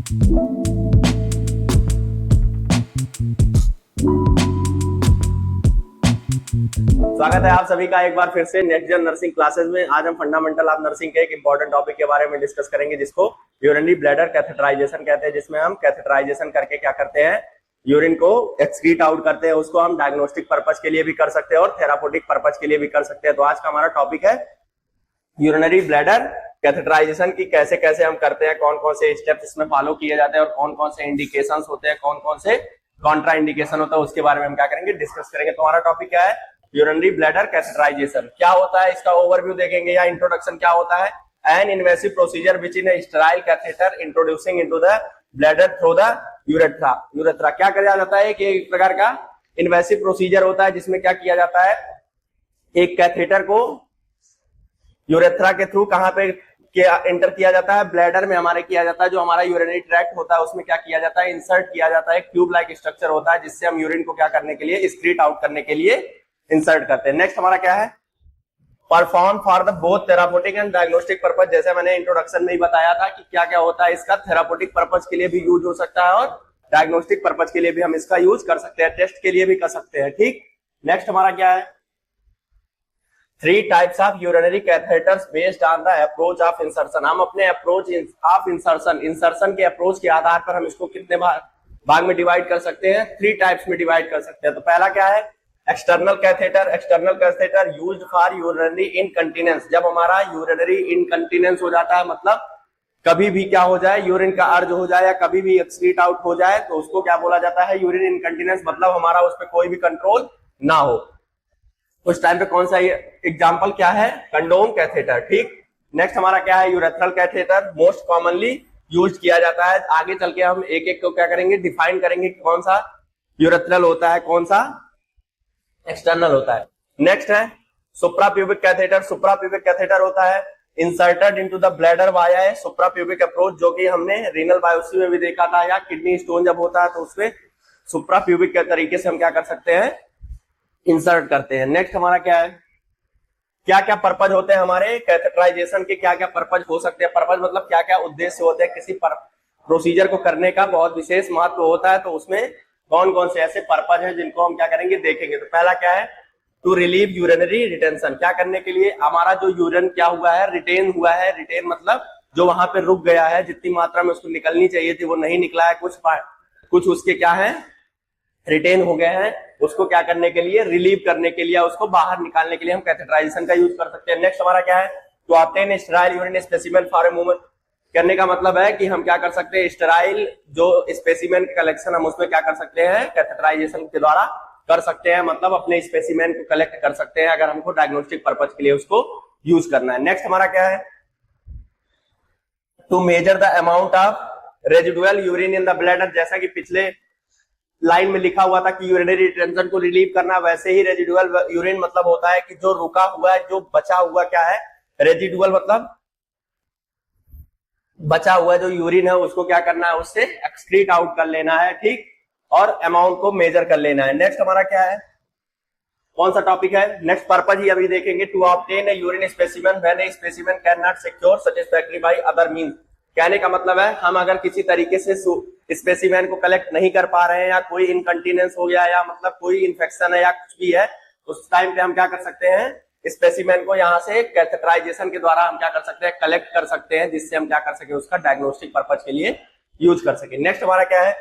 स्वागत है आप सभी का एक बार फिर से नेक्स्ट जन नर्सिंग क्लासेस में। आज हम फंडामेंटल ऑफ नर्सिंग के एक इंपॉर्टेंट टॉपिक के बारे में डिस्कस करेंगे, जिसको यूरिनरी ब्लैडर कैथेटराइजेशन कहते हैं, जिसमें हम कैथेटराइजेशन करके क्या करते हैं, यूरिन को एक्सक्रीट आउट करते हैं। उसको हम डायग्नोस्टिक पर्पज के लिए भी कर सकते हैं और थेरापेटिक पर्पज के लिए भी कर सकते हैं। तो आज का हमारा टॉपिक है यूरिनरी ब्लैडर कैथेटराइजेशन की कैसे कैसे हम करते हैं, कौन कौन से स्टेप्स इसमें फॉलो किए जाते हैं और कौन कौन से इंडिकेशंस होते हैं, कौन कौन से कॉन्ट्रा इंडिकेशन होता है, उसके बारे में हम क्या करेंगे, डिस्कस करेंगे। तो हमारा टॉपिक क्या है, यूरिनरी ब्लैडर कैथेटराइजेशन क्या होता है, इसका ओवरव्यू देखेंगे या इंट्रोडक्शन क्या होता है। An invasive procedure which in sterile catheter introducing into the bladder through the urethra. Urethra क्या किया जाता है कि एक प्रकार का इन्वेसिव प्रोसीजर होता है, जिसमें क्या किया जाता है, एक कैथेटर को यूरेथ्रा के थ्रू कहां पे एंटर किया जाता है, ब्लैडर में हमारे किया जाता है। जो हमारा यूरिनरी ट्रैक्ट होता है उसमें क्या किया जाता है, इंसर्ट किया जाता है। ट्यूब लाइक स्ट्रक्चर होता है, जिससे हम यूरिन को क्या करने के लिए, एक्सक्रीट आउट करने के लिए इंसर्ट करते हैं। नेक्स्ट हमारा क्या है, perform for the both therapeutic and diagnostic purpose. जैसे मैंने इंट्रोडक्शन में ही बताया था कि क्या क्या होता है, इसका थेरापेटिक पर्पज के लिए भी यूज हो सकता है और डायग्नोस्टिक पर्पज के लिए भी हम इसका यूज कर सकते हैं, टेस्ट के लिए भी कर सकते हैं। ठीक, नेक्स्ट हमारा क्या है, 3 types of urinary catheters based on the approach of insertion. हम अपने अप्रोच ऑफ इंसर्शन के अप्रोच के आधार पर हम इसको कितने भाग में डिवाइड कर सकते हैं, 3 टाइप्स में डिवाइड कर सकते हैं। तो पहला क्या है, external catheter. External catheter used for urinary incontinence. जब हमारा यूरिनरी इनकंटीनेंस हो जाता है, मतलब कभी भी क्या हो जाए, यूरिन का अर्ज हो जाए या कभी भी एक्सक्रीट आउट हो जाए, तो उसको क्या बोला जाता है, यूरिन इनकंटीनेंस। मतलब हमारा उस पर कोई भी कंट्रोल ना हो, उस टाइम पे कौन सा एग्जाम्पल क्या है, कंडोम कैथेटर। ठीक, नेक्स्ट हमारा क्या है, urethral catheter. Most commonly use किया जाता है। आगे चल के हम एक एक को क्या करेंगे, डिफाइन करेंगे कौन सा यूरेथ्रल होता है, कौन सा एक्सटर्नल होता है। नेक्स्ट है सुप्राप्यूबिक कैथेटर। सुप्राप्यूबिक कैथेटर होता है inserted into the bladder via है सुप्राप्यूबिक अप्रोच, जो कि हमने रीनल बायोप्सी में भी देखा था, या किडनी स्टोन जब होता है तो उसमें सुप्राप्यूबिक के तरीके से हम क्या कर सकते हैं, इंसर्ट करते हैं। नेक्स्ट हमारा क्या है, क्या क्या पर्पज होते हैं हमारे कैथेटराइजेशन के, क्या क्या पर्पज हो सकते हैं। पर्पज मतलब क्या क्या उद्देश्य होते हैं, किसी प्रोसीजर को करने का बहुत विशेष महत्व होता है, तो उसमें कौन कौन से ऐसे पर्पज है जिनको हम क्या करेंगे, देखेंगे। तो पहला क्या है, टू रिलीव यूरिनरी रिटेंशन। क्या करने के लिए, हमारा जो यूरिन क्या हुआ है, रिटेन हुआ है। रिटेन मतलब जो वहां पे रुक गया है, जितनी मात्रा में उसको निकलनी चाहिए थी वो नहीं निकला है, कुछ उसके क्या है, रिटेन हो गए हैं, उसको क्या करने के लिए, रिलीव करने के लिए, उसको बाहर निकालने के लिए हम कैथेटराइजेशन का यूज कर सकते हैं। नेक्स्ट हमारा क्या है, to obtain sterile urine specimen for a movement. करने का मतलब है कि हम क्या कर सकते हैं, स्टेराइल जो स्पेसिमेन कलेक्शन हम उसमें क्या कर सकते हैं, कैथेटराइजेशन के द्वारा कर सकते हैं। मतलब अपने स्पेसिमेन को कलेक्ट कर सकते हैं अगर हमको डायग्नोस्टिक पर्पज के लिए उसको यूज करना है। नेक्स्ट हमारा क्या है, to measure the amount of residual urine in the bladder. जैसा कि पिछले लाइन में लिखा हुआ था कि यूरिनरी रिटेंशन को रिलीव करना, वैसे ही रेजिडुअल यूरिन मतलब होता है कि जो रुका हुआ है, जो बचा हुआ क्या है, रेजिडुअल मतलब बचा हुआ जो यूरिन है उसको क्या करना है, उससे एक्सक्रीट आउट कर लेना है। ठीक, और अमाउंट को मेजर कर लेना है। नेक्स्ट हमारा क्या है, कौन सा टॉपिक है, नेक्स्ट पर्पज ही अभी देखेंगे, to obtain a urine specimen when a specimen can not secure satisfactory by other means. कहने का मतलब है, हम अगर किसी तरीके से स्पेसिमेन को कलेक्ट नहीं कर पा रहे हैं, या कोई इनकंटीनेंस हो गया, या मतलब कोई इन्फेक्शन है या कुछ भी है, उस टाइम पे हम क्या कर सकते हैं, स्पेसिमेन को यहाँ से कैथेटराइजेशन के द्वारा हम क्या कर सकते हैं, कलेक्ट कर सकते हैं, जिससे हम क्या कर सके, उसका डायग्नोस्टिक पर्पज के लिए यूज कर सके। नेक्स्ट हमारा क्या है,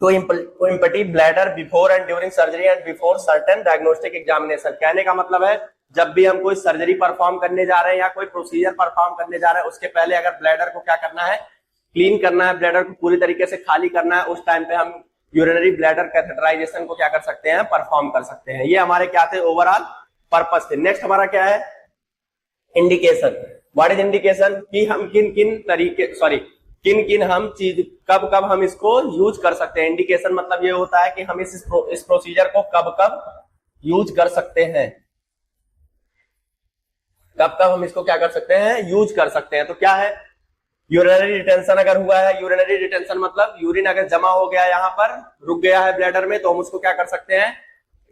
to empty bladder before and during surgery and before certain diagnostic examination. कहने का मतलब है, जब भी हम कोई सर्जरी परफॉर्म करने जा रहे हैं या कोई प्रोसीजर परफॉर्म करने जा रहे हैं, उसके पहले अगर ब्लैडर को क्या करना है, क्लीन करना है, ब्लैडर को पूरी तरीके से खाली करना है, उस टाइम पे हम यूरिनरी ब्लैडर कैथेटराइजेशन को क्या कर सकते हैं, परफॉर्म कर सकते हैं। ये हमारे क्या थे, ओवरऑल पर्पस थे। नेक्स्ट हमारा क्या है, इंडिकेशन। व्हाट इज इंडिकेशन, कि हम किन किन हम चीज कब कब हम इसको यूज कर सकते हैं। इंडिकेशन मतलब ये होता है कि हम इस प्रोसीजर को कब कब यूज कर सकते हैं, कब कब हम इसको क्या कर सकते हैं, यूज कर सकते हैं। तो क्या है, यूरिनरी रिटेंशन अगर हुआ है, यूरिनरी रिटेंशन मतलब यूरिन अगर जमा हो गया, यहाँ पर रुक गया है ब्लैडर में, तो हम उसको क्या कर सकते हैं,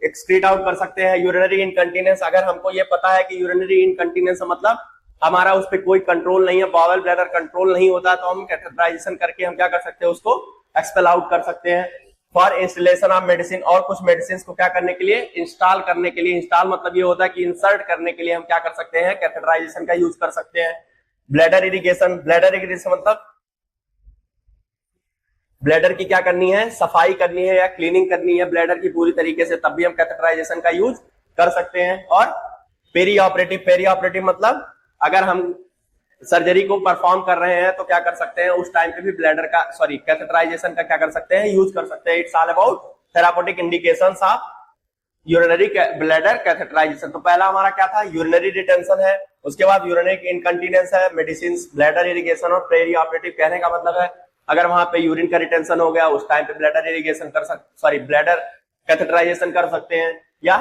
एक्सक्रीट आउट कर सकते हैं। यूरिनरी इनकंटीनेंस, अगर हमको ये पता है कि यूरिनरी इनकंटीनेंस मतलब हमारा उस पर कोई कंट्रोल नहीं है, बाउल ब्लैडर कंट्रोल नहीं होता, तो हम कैथेटराइजेशन करके हम क्या कर सकते हैं, उसको एक्सपेल आउट कर सकते हैं। फॉर इंस्टॉलेशन ऑफ मेडिसिन, और कुछ मेडिसिन को क्या करने के लिए, इंस्टॉल करने के लिए, इंस्टॉल मतलब ये होता है कि इंसर्ट करने के लिए हम क्या कर सकते हैं, कैथेटराइजेशन का यूज कर सकते हैं। ब्लैडर इरिगेशन, ब्लैडर इरिगेशन मतलब ब्लैडर की क्या करनी है, सफाई करनी है या क्लीनिंग करनी है ब्लैडर की पूरी तरीके से, तब भी हम कैथेटराइजेशन का यूज कर सकते हैं। और पेरी ऑपरेटिव, पेरी ऑपरेटिव मतलब अगर हम सर्जरी को परफॉर्म कर रहे हैं तो क्या कर सकते हैं, उस टाइम पे भी ब्लैडर का कैथेटराइजेशन का क्या कर सकते हैं, यूज कर सकते हैं। It's all about therapeutic indications of urinary bladder catheterization. तो पहला हमारा क्या था, यूरिनरी रिटेंशन है, उसके बाद यूरिनरी इनकंटीनेंस है, मेडिसिन, ब्लैडर इरिगेशन और पेरी ऑपरेटिव। कहने का मतलब है अगर वहां पे यूरिन का रिटेंशन हो गया उस टाइम पे ब्लैडर इरिगेशन ब्लैडर कैथेटराइजेशन कर सकते हैं, या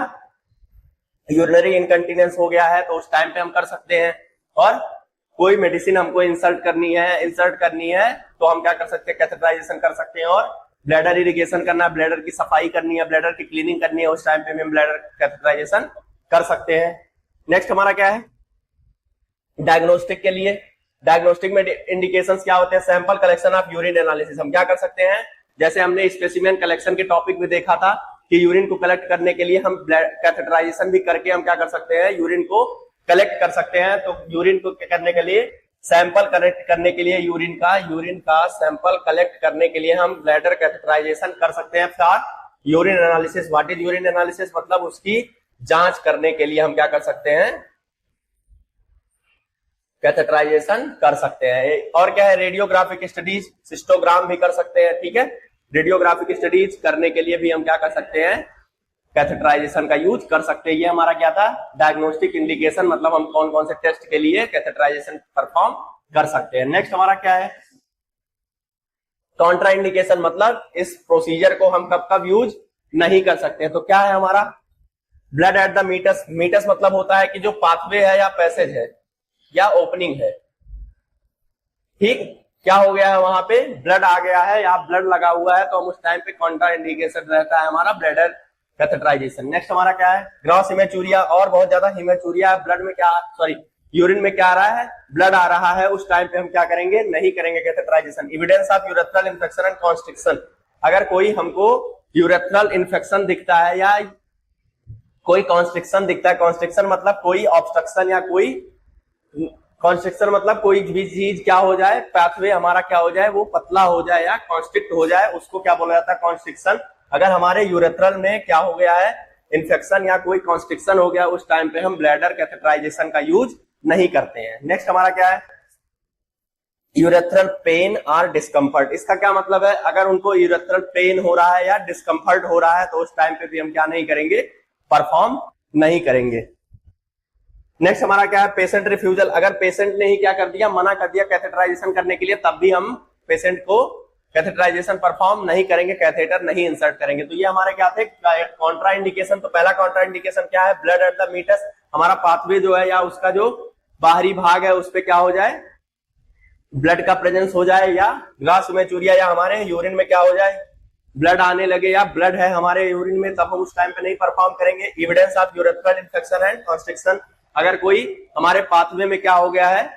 यूरिनरी इनकंटीनेंस हो गया है तो उस टाइम पे हम कर सकते हैं। और कोई मेडिसिन हमको इंसर्ट करनी है तो हम क्या कर सकते हैं, कैथेटराइजेशन कर सकते हैं। और ब्लैडर इरिगेशन करना है, ब्लैडर की सफाई करनी है, ब्लैडर की क्लीनिंग करनी है, उस टाइम पे हम ब्लैडर कैथेटराइजेशन कर सकते हैं। नेक्स्ट हमारा क्या है, डायग्नोस्टिक के लिए, डायग्नोस्टिक में इंडिकेशंस क्या होते हैं, sample collection of urine analysis. हम क्या कर सकते हैं, जैसे हमने स्पेसिमेन कलेक्शन के टॉपिक में देखा था कि यूरिन को कलेक्ट करने के लिए हम कैथेटराइजेशन भी करके हम क्या कर सकते हैं, यूरिन को कलेक्ट कर सकते हैं। तो यूरिन को करने के लिए, सैंपल कलेक्ट करने के लिए, यूरिन का सैंपल कलेक्ट करने के लिए हम ब्लैडर कैथेटराइजेशन कर सकते हैं। For urine analysis, what is urine analysis मतलब उसकी जांच करने के लिए हम क्या कर सकते हैं, कैथेटराइजेशन कर सकते हैं। और क्या है, रेडियोग्राफिक स्टडीज, सिस्टोग्राम भी कर सकते हैं, ठीक है। रेडियोग्राफिक स्टडीज करने के लिए भी हम क्या कर सकते हैं, कैथेटराइजेशन का यूज कर सकते हैं। ये हमारा क्या था, डायग्नोस्टिक इंडिकेशन, मतलब हम कौन कौन से टेस्ट के लिए कैथेटराइजेशन परफॉर्म कर सकते हैं। नेक्स्ट हमारा क्या है, कॉन्ट्रा इंडिकेशन, मतलब इस प्रोसीजर को हम कब कब यूज नहीं कर सकते हैं। तो क्या है हमारा, blood at the meatus, meatus मतलब होता है कि जो पाथवे है या पैसेज है या ओपनिंग है, ठीक, क्या हो गया है वहां पे, ब्लड आ गया है या ब्लड लगा हुआ है, तो हम उस टाइम पे कॉन्ट्रा इंडिकेशन रहता है हमारा ब्लैडर कैथेटराइजेशन। नेक्स्ट हमारा क्या है, ग्रॉस हिमेचूरिया, और बहुत ज्यादा हिमेचूरिया, ब्लड में क्या, यूरिन में क्या आ रहा है, ब्लड आ रहा है, उस टाइम पे हम क्या करेंगे, नहीं करेंगे catheterization. Evidence of urethral infection and constriction, अगर कोई हमको यूरेथ्रल इन्फेक्शन दिखता है या कोई कॉन्स्ट्रिक्शन दिखता है, कॉन्स्ट्रिक्शन मतलब कोई ऑब्स्ट्रक्शन या कोई, कॉन्स्ट्रिक्शन मतलब कोई भी चीज क्या हो जाए, पाथवे हमारा क्या हो जाए, वो पतला हो जाए या कॉन्स्ट्रिक्ट हो जाए, उसको क्या बोला जाता है, कॉन्स्ट्रिक्शन। अगर हमारे यूरेथ्रल में क्या हो गया है, इन्फेक्शन या कोई कॉन्स्ट्रिक्शन हो गया, उस टाइम पे हम ब्लैडर कैथेटराइजेशन का यूज नहीं करते हैं। नेक्स्ट हमारा क्या है, यूरेथ्रल पेन और डिस्कम्फर्ट, इसका क्या मतलब है, अगर उनको यूरेथ्रल पेन हो रहा है या डिस्कम्फर्ट हो रहा है तो उस टाइम पे भी हम क्या नहीं करेंगे, परफॉर्म नहीं करेंगे। नेक्स्ट हमारा क्या है, पेशेंट रिफ्यूजल, अगर पेशेंट ने ही क्या कर दिया, मना कर दिया कैथेटराइजेशन करने के लिए, तब भी हम पेशेंट को कैथेटराइजेशन परफॉर्म नहीं करेंगे, कैथेटर नहीं इंसर्ट करेंगे। तो ये हमारे क्या थे, कॉन्ट्रा इंडिकेशन। तो पहला कॉन्ट्रा इंडिकेशन क्या है, ब्लड एट द मीटस, हमारा पाथवे जो है या उसका जो बाहरी भाग है उस पे क्या हो जाए, ब्लड का प्रेजेंस हो जाए, या ग्रास हिमेचूरिया या हमारे यूरिन में क्या हो जाए, ब्लड आने लगे या ब्लड है हमारे यूरिन में, तब हम उस टाइम पे नहीं परफॉर्म करेंगे। Evidence of urethral infection and constriction, अगर कोई हमारे पाथवे में क्या हो गया है,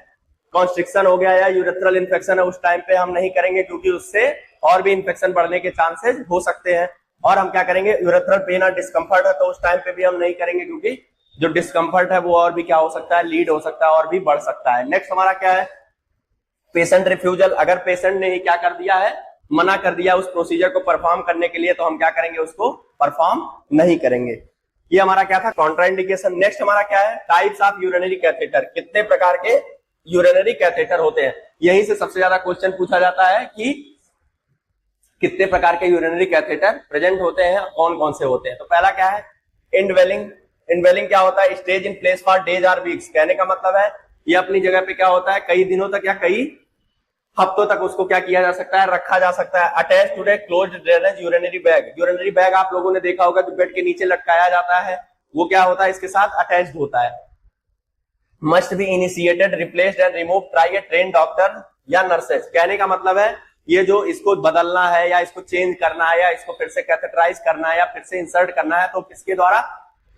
कॉन्स्ट्रिक्शन हो गया या यूरेथ्रल इन्फेक्शन है, उस टाइम पे हम नहीं करेंगे क्योंकि उससे और भी इन्फेक्शन बढ़ने के चांसेस हो सकते हैं। और हम क्या करेंगे, यूरेथ्रल पेन और डिस्कम्फर्ट है तो उस टाइम पे भी हम नहीं करेंगे क्योंकि जो डिस्कम्फर्ट है वो और भी क्या हो सकता है, लीड हो सकता है और भी बढ़ सकता है। नेक्स्ट हमारा क्या है, पेशेंट रिफ्यूजल, अगर पेशेंट ने ही क्या कर दिया है, मना कर दिया उस प्रोसीजर को परफॉर्म करने के लिए, तो हम क्या करेंगे, उसको परफॉर्म नहीं करेंगे। ये हमारा क्या था, कॉन्ट्राइंडिकेशन। नेक्स्ट हमारा क्या है, टाइप्स ऑफ यूरिनरी कैथेटर, कितने प्रकार के यूरिनरी कैथेटर होते हैं। यहीं से सबसे ज्यादा क्वेश्चन पूछा जाता है कि कितने प्रकार के यूरिनरी कैथेटर प्रेजेंट होते हैं, कौन कौन से होते हैं। तो पहला क्या है, इनवेलिंग। इनवेलिंग क्या होता है, stays in place for days or weeks, कहने का मतलब है ये अपनी जगह पे क्या होता है, कई दिनों तक या कई हफ्तों तक उसको क्या किया जा सकता है, रखा जा सकता है। Attach to a closed drainage urinary bag, urinary bag आप लोगों ने देखा होगा जो बेड के नीचे लटकाया जाता है, वो क्या होता है, इसके साथ अटैच्ड होता है। Must be initiated, replaced and remove try A train doctor या नर्सेज, कहने का मतलब है ये जो इसको बदलना है या इसको चेंज करना है या इसको फिर से कैथेटराइज करना है या फिर से इंसर्ट करना है, तो किसके द्वारा,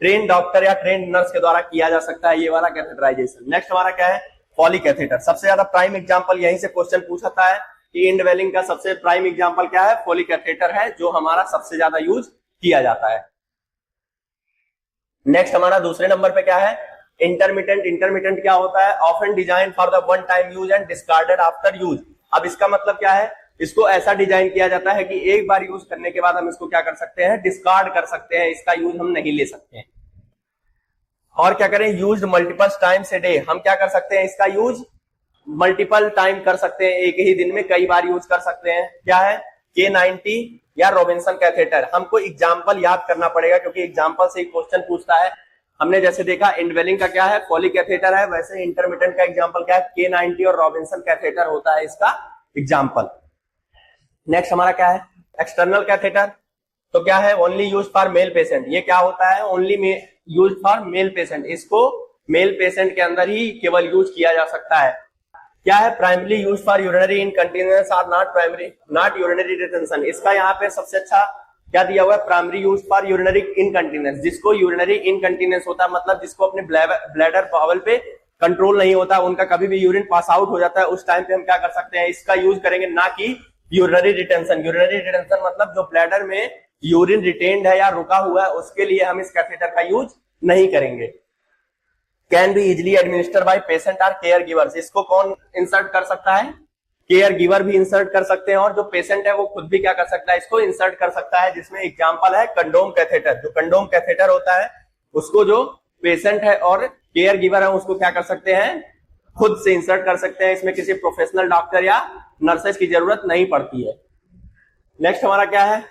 ट्रेन डॉक्टर या ट्रेन नर्स के द्वारा किया जा सकता है ये वाला कैथेटराइजेशन। नेक्स्ट हमारा क्या है, फॉली कैथेटर। सबसे ज्यादा प्राइम एग्जांपल यहीं से क्वेश्चन पूछता है कि इंडवेलिंग का सबसे प्राइम एग्जांपल क्या है, फॉली कैथेटर है, जो हमारा सबसे ज्यादा यूज किया जाता है। नेक्स्ट हमारा दूसरे नंबर पे क्या है, इंटरमिटेंट। इंटरमिटेंट क्या होता है, often design for the one time use and discarded after use. अब इसका मतलब क्या है, इसको ऐसा डिजाइन किया जाता है कि एक बार यूज करने के बाद हम इसको क्या कर सकते हैं, डिस्कार्ड कर सकते हैं, इसका यूज हम नहीं ले सकते हैं। और क्या करें, use multiple times a day, हम क्या कर सकते हैं, इसका यूज मल्टीपल टाइम कर सकते हैं, एक ही दिन में कई बार यूज कर सकते हैं। क्या है, K90 या रॉबिन्सन कैथेटर। हमको एग्जाम्पल याद करना पड़ेगा क्योंकि एग्जाम्पल से क्वेश्चन पूछता है। हमने जैसे देखा इंडवेलिंग का क्या है, फॉली कैथेटर है, वैसे इंटरमिटेंट का एग्जाम्पल क्या है, K90 और रॉबिन्सन कैथेटर होता है इसका एग्जाम्पल। नेक्स्ट हमारा क्या है, एक्सटर्नल कैथेटर। तो क्या है, only use for male patient. ये क्या होता है, only use for male patient, इसको मेल पेशेंट के अंदर ही केवल यूज किया जा सकता है। क्या है, प्राइमरी यूज फॉर यूरिनरी इनकंटीनेंस और नॉट यूरिनरी रिटेंशन। इसका यहाँ पे सबसे अच्छा क्या दिया हुआ है, प्राइमरी यूज फॉर यूरिनरी इनकंटीनेंस। जिसको यूरिनरी इनकंटीनेंस होता है, मतलब जिसको अपने ब्लैडर बावल पे कंट्रोल नहीं होता, उनका कभी भी यूरिन पास आउट हो जाता है, उस टाइम पे हम क्या कर सकते हैं, इसका यूज करेंगे, ना कि यूरिनरी रिटेंशन। यूरिनरी रिटेंशन मतलब जो ब्लैडर में यूरिन रिटेन्ड है या रुका हुआ है, उसके लिए हम इस कैथेटर का यूज नहीं करेंगे। Can be easily administer by patient और केयर गिवर्स। इसको कौन इंसर्ट कर सकता है, केयर गिवर भी इंसर्ट कर सकते हैं, और जो पेशेंट है वो खुद भी क्या कर सकता है, इसको इंसर्ट कर सकता है। जिसमें एग्जांपल है कंडोम कैथेटर। जो कंडोम कैथेटर होता है उसको जो पेशेंट है और केयर गिवर है उसको क्या कर सकते हैं, खुद से इंसर्ट कर सकते हैं। इसमें किसी प्रोफेशनल डॉक्टर या नर्सेज की जरूरत नहीं पड़ती है। नेक्स्ट हमारा क्या है,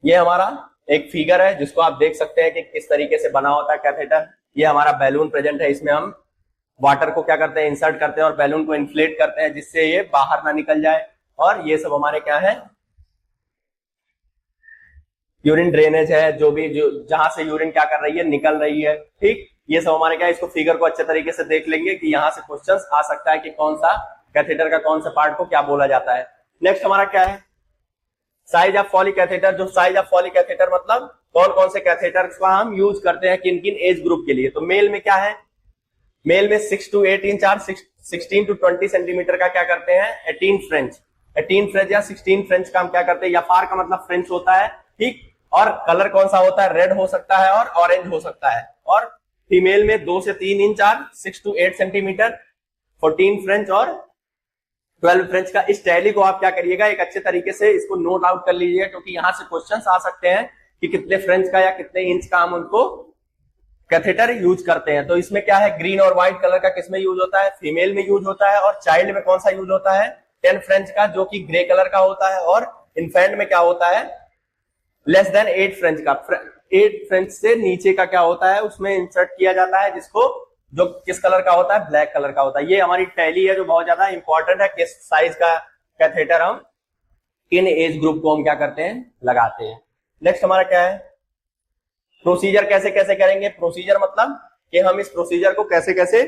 ये हमारा एक फिगर है जिसको आप देख सकते हैं कि किस तरीके से बना होता है कैथेटर। ये हमारा बैलून प्रेजेंट है, इसमें हम वाटर को क्या करते हैं, इंसर्ट करते हैं और बैलून को इन्फ्लेट करते हैं जिससे ये बाहर ना निकल जाए। और ये सब हमारे क्या है, यूरिन ड्रेनेज है, जो जहां से यूरिन क्या कर रही है, निकल रही है। ठीक, ये सब हमारे क्या है, इसको फिगर को अच्छे तरीके से देख लेंगे कि यहां से क्वेश्चंस आ सकता है कि कौन सा कैथेटर का कौन सा पार्ट को क्या बोला जाता है। नेक्स्ट हमारा क्या है, साइज ऑफ फॉली कैथेटर। जो साइज ऑफ फॉली कैथेटर मतलब कौन कौन से कैथेटर का हम यूज करते हैं किन किन एज ग्रुप के लिए। तो मेल में क्या है, मेल में 6 to 8 इंच और 16 to 20 सेंटीमीटर का क्या करते हैं, 18 फ्रेंच या 16 फ्रेंच का हम क्या करते हैं, या फार का मतलब फ्रेंच होता है। ठीक, और कलर कौन सा होता है, रेड हो सकता है और ऑरेंज हो सकता है। और फीमेल में 2 से 3 इंच और 6 to 8 सेंटीमीटर, 14 फ्रेंच और 12 फ्रेंच का। इस टैली को आप क्या करिएगा, एक अच्छे तरीके से इसको नोट आउट कर लीजिएगा क्योंकि यहां से क्वेश्चंस आ सकते हैं कि कितने फ्रेंच का या कितने इंच का हम उनको कैथेटर यूज करते हैं। तो इसमें क्या है, ग्रीन और व्हाइट कलर का किसमें यूज होता है, फीमेल में यूज होता है। और चाइल्ड में कौन सा यूज होता है, 10 फ्रेंच का जो कि ग्रे कलर का होता है। और इन्फेंट में क्या होता है, लेस देन 8 फ्रेंच का, 8 फ्रेंच से नीचे का क्या होता है उसमें इंसर्ट किया जाता है, जिसको जो किस कलर का होता है, ब्लैक कलर का होता है। ये हमारी टैली है जो बहुत ज्यादा इंपॉर्टेंट है, किस साइज का कैथेटर हम किन एज ग्रुप को हम क्या करते हैं, लगाते हैं। नेक्स्ट हमारा क्या है, प्रोसीजर कैसे कैसे करेंगे। प्रोसीजर मतलब कि हम इस प्रोसीजर को कैसे कैसे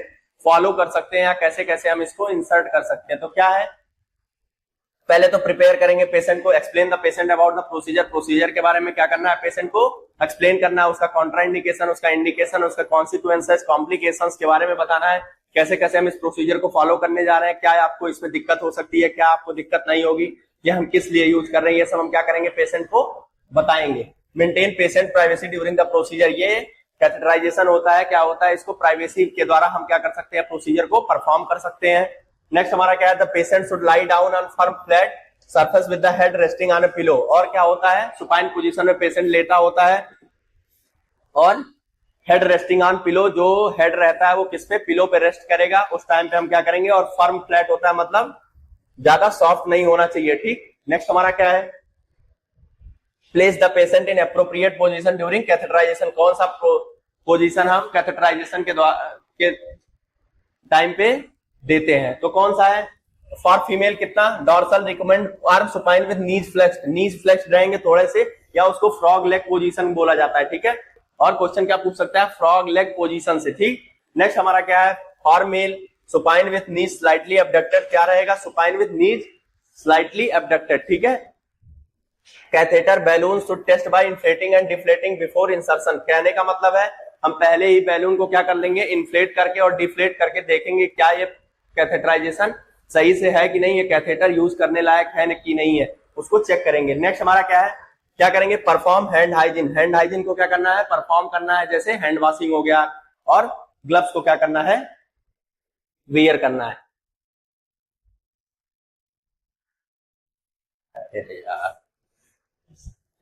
फॉलो कर सकते हैं या कैसे कैसे हम इसको इंसर्ट कर सकते हैं। तो क्या है, पहले तो प्रिपेयर करेंगे पेशेंट को, explain the patient about the procedure. Procedure के बारे में क्या करना है, पेशेंट को एक्सप्लेन करना है, उसका कॉन्ट्राइंडिकेशन, उसका इंडिकेशन, उसका कॉन्सिक्वेंसेस, कॉम्प्लिकेशंस के बारे में बताना है, कैसे कैसे हम इस प्रोसीजर को फॉलो करने जा रहे हैं, क्या आपको इसमें दिक्कत हो सकती है, क्या आपको दिक्कत नहीं होगी, ये हम किस लिए यूज कर रहे हैं, ये सब हम क्या करेंगे, पेशेंट को बताएंगे। Maintain patient privacy during the procedure. ये कैथेटराइजेशन होता है, क्या होता है, इसको प्राइवेसी के द्वारा हम क्या कर सकते हैं, प्रोसीजर को परफॉर्म कर सकते हैं। नेक्स्ट हमारा क्या है, the patient should lie down on firm flat surface with the head resting on a pillow. और क्या होता है, सुपाइन पोजीशन में पेशेंट लेटा होता है और हेड रेस्टिंग ऑन पिलो, जो हेड रहता है वो किस पे, पिलो पे रेस्ट करेगा, उस टाइम पे हम क्या करेंगे। और फर्म फ्लैट होता है मतलब ज्यादा सॉफ्ट नहीं होना चाहिए। ठीक, नेक्स्ट हमारा क्या है, place the patient in appropriate position during catheterization. कौन सा पोजीशन हम कैथेटराइजेशन के टाइम पे देते हैं, तो कौन सा है, फॉर फीमेल कितना, dorsal recommend arm supine with knees flexed, knees flexed रहेंगे थोड़े से, या उसको फ्रॉग लेग पोजीशन बोला जाता है। ठीक है, और क्वेश्चन क्या पूछ सकता है, फ्रॉग लेग पोजीशन से। ठीक, नेक्स्ट हमारा क्या है, for male supine with knees slightly abducted, क्या रहेगा, supine with knees slightly abducted. ठीक है, catheter balloon should test by inflating and deflating before insertion. कहने का मतलब है हम पहले ही बैलून को क्या कर लेंगे, इन्फ्लेट करके और डिफ्लेट करके देखेंगे क्या ये कैथेटराइजेशन सही से है कि नहीं, ये कैथेटर यूज करने लायक है कि नहीं है, उसको चेक करेंगे। नेक्स्ट हमारा क्या है, क्या करेंगे, perform hand hygiene. Hand hygiene को क्या करना है, परफॉर्म करना है, जैसे हैंड वॉशिंग हो गया, और ग्लव्स को क्या करना है, वियर करना है।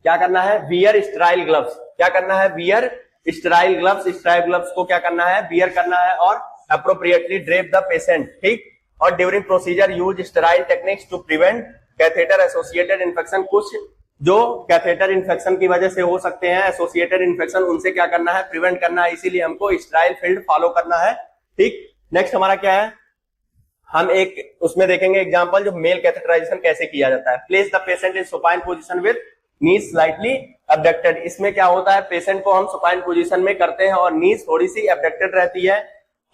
क्या करना है, वियर स्टेराइल ग्लव्स। क्या करना है, wear sterile gloves. Sterile gloves को क्या करना है, वियर करना है, और अप्रोप्रिएटली ड्रेप द पेशेंट, ठीक। और during procedure use sterile techniques to prevent catheter associated infection. कुछ जो कैथेटर इन्फेक्शन की वजह से हो सकते हैं, एसोसिएटेड इन्फेक्शन, उनसे क्या करना है, प्रिवेंट करना है, इसीलिए हमको स्टेराइल फील्ड फॉलो करना है, ठीक। नेक्स्ट हमारा क्या है, हम एक उसमें देखेंगे एग्जांपल, जो मेल कैथेटराइजेशन कैसे किया जाता है। Place the patient in supine position with knees slightly abducted. इसमें क्या होता है, पेशेंट को हम सुपाइन पोजीशन में करते हैं और नीज थोड़ी सी अबडक्टेड रहती है,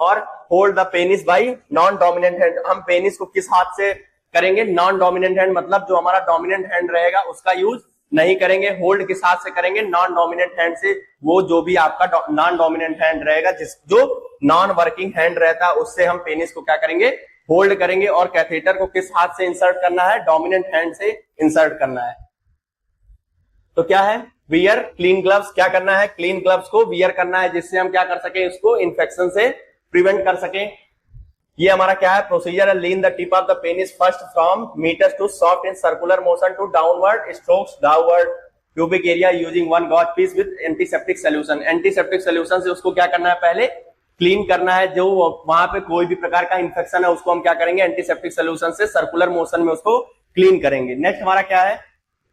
और hold the penis bye non dominant hand. हम पेनिस को किस हाथ से करेंगे, नॉन डोमिनेंट हैंड, मतलब जो हमारा डोमिनेंट हैंड रहेगा उसका यूज नहीं करेंगे। होल्ड किस हाथ से करेंगे, नॉन डोमिनेंट हैंड से। वो जो भी आपका नॉन डोमिनेंट हैंड रहेगा, जो नॉन वर्किंग हैंड रहता है, उससे हम पेनिस को क्या करेंगे, होल्ड करेंगे। और कैथेटर को किस हाथ से इंसर्ट करना है, डोमिनेंट हैंड से इंसर्ट करना है। तो क्या है, वियर क्लीन ग्लव्स। क्या करना है, क्लीन ग्लव्स को वियर करना है, जिससे हम क्या कर सके, इसको इन्फेक्शन से प्रिवेंट कर सके। ये हमारा क्या है, प्रोसीजर है, lean the tip of the penis first from meters to soft in circular motion to downward strokes downward pubic area using one gauze piece with antiseptic solution. Antiseptic solution से उसको क्या करना है, पहले क्लीन करना है। जो वहां पे कोई भी प्रकार का इंफेक्शन है उसको हम क्या करेंगे, एंटीसेप्टिक सोल्यूशन से सर्कुलर मोशन में उसको क्लीन करेंगे। नेक्स्ट हमारा क्या है,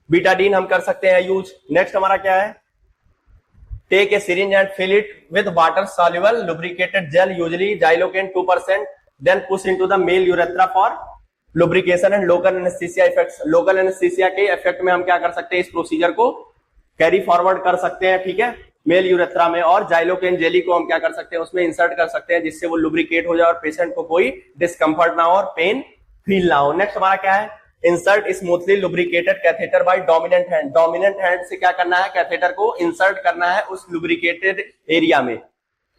बीटाडीन हम कर सकते हैं यूज। नेक्स्ट हमारा क्या है, take a syringe and fill it with water soluble lubricated gel usually xylocaine 2%, then push into the male urethra for lubrication and local anaesthesia effects. Local anaesthesia के इफेक्ट में हम क्या कर सकते हैं, इस प्रोसीजर को कैरी फॉरवर्ड कर सकते हैं, ठीक है, मेल यूरेथ्रा में। और जाइलोकेन जेली को हम क्या कर सकते हैं, उसमें इंसर्ट कर सकते हैं, जिससे वो लुब्रिकेट हो जाए और पेशेंट को कोई डिस्कंफर्ट ना हो और पेन फील ना हो। नेक्स्ट हमारा क्या है, insert smoothly lubricated catheter by dominant hand. Dominant hand से क्या करना है, कैथेटर को इंसर्ट करना है उस लुब्रिकेटेड एरिया में,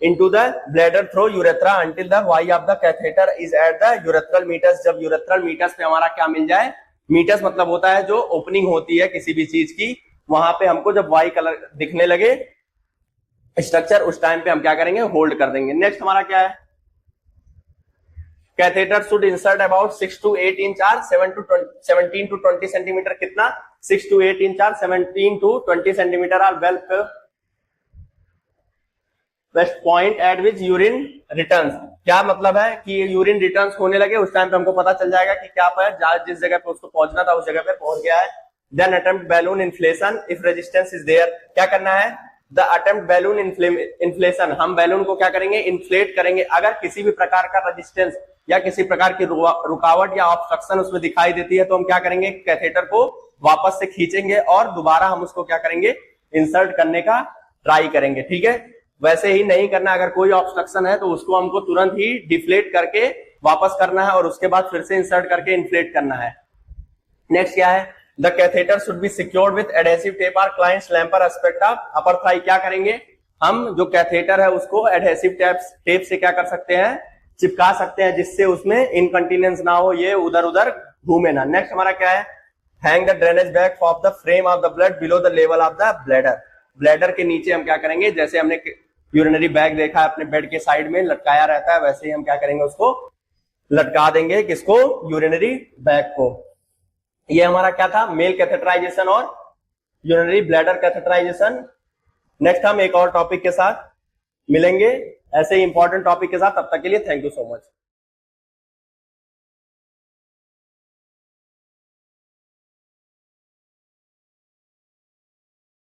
into the bladder through urethra until the Y of the catheter is at the urethral meatus। जब urethral meatus पे हमारा क्या मिल जाए, meatus मतलब होता है जो ओपनिंग होती है किसी भी चीज की, वहां पे हमको जब Y कलर दिखने लगे स्ट्रक्चर, उस टाइम पे हम क्या करेंगे, होल्ड कर देंगे। नेक्स्ट हमारा क्या है, catheter should insert about 6 to 8 inch और 17 to 20 सेंटीमीटर। कितना, 6 to 8 इंच और 17 to 20 सेंटीमीटर और वेल बेस्ट पॉइंट एट विच यूरिन रिटर्न्स। क्या मतलब है कि यूरिन रिटर्न्स होने लगे उस टाइम पे हमको पता चल जाएगा कि क्या पर जिस जगह पे उसको पहुंचना था उस जगह पे पहुंच गया है। Then attempt balloon inflation if resistance is there. क्या करना है, द अटेम्प्ट बैलून इन्फ्लेशन। हम बैलून को क्या करेंगे, इन्फ्लेट करेंगे। अगर किसी भी प्रकार का रेजिस्टेंस या किसी प्रकार की रुकावट या ऑब्स्ट्रक्शन उसमें दिखाई देती है तो हम क्या करेंगे, कैथेटर को वापस से खींचेंगे और दोबारा हम उसको क्या करेंगे, इंसर्ट करने का ट्राई करेंगे, ठीक है। वैसे ही नहीं करना, अगर कोई ऑब्स्ट्रक्शन है तो उसको हमको तुरंत ही डिफ्लेट करके वापस करना है और उसके बाद फिर से इंसर्ट करके इन्फ्लेट करना है। नेक्स्ट क्या है, the catheter should be secured with adhesive tape और क्लाइंट स्लैम्पर एस्पेक्ट ऑफ अपर थाई। क्या करेंगे, हम जो कैथेटर है उसको एडहेसिव टेप से क्या कर सकते हैं, चिपका सकते हैं, जिससे उसमें इनकंटीनेंस ना हो, ये उधर उधर घूमे ना। नेक्स्ट हमारा क्या है, hang the drainage bag of the frame of the blood below the level of the bladder. Bladder के नीचे हम क्या करेंगे, जैसे हमने यूरिनरी बैग देखा अपने बेड के साइड में लटकाया रहता है, वैसे ही हम क्या करेंगे, उसको लटका देंगे, किसको, यूरिनरी बैग को। ये हमारा क्या था, मेल कैथेटराइजेशन और यूरिनरी ब्लैडर कैथेटराइजेशन। नेक्स्ट हम एक और टॉपिक के साथ मिलेंगे, ऐसे ही इंपॉर्टेंट टॉपिक के साथ। तब तक के लिए थैंक यू सो मच।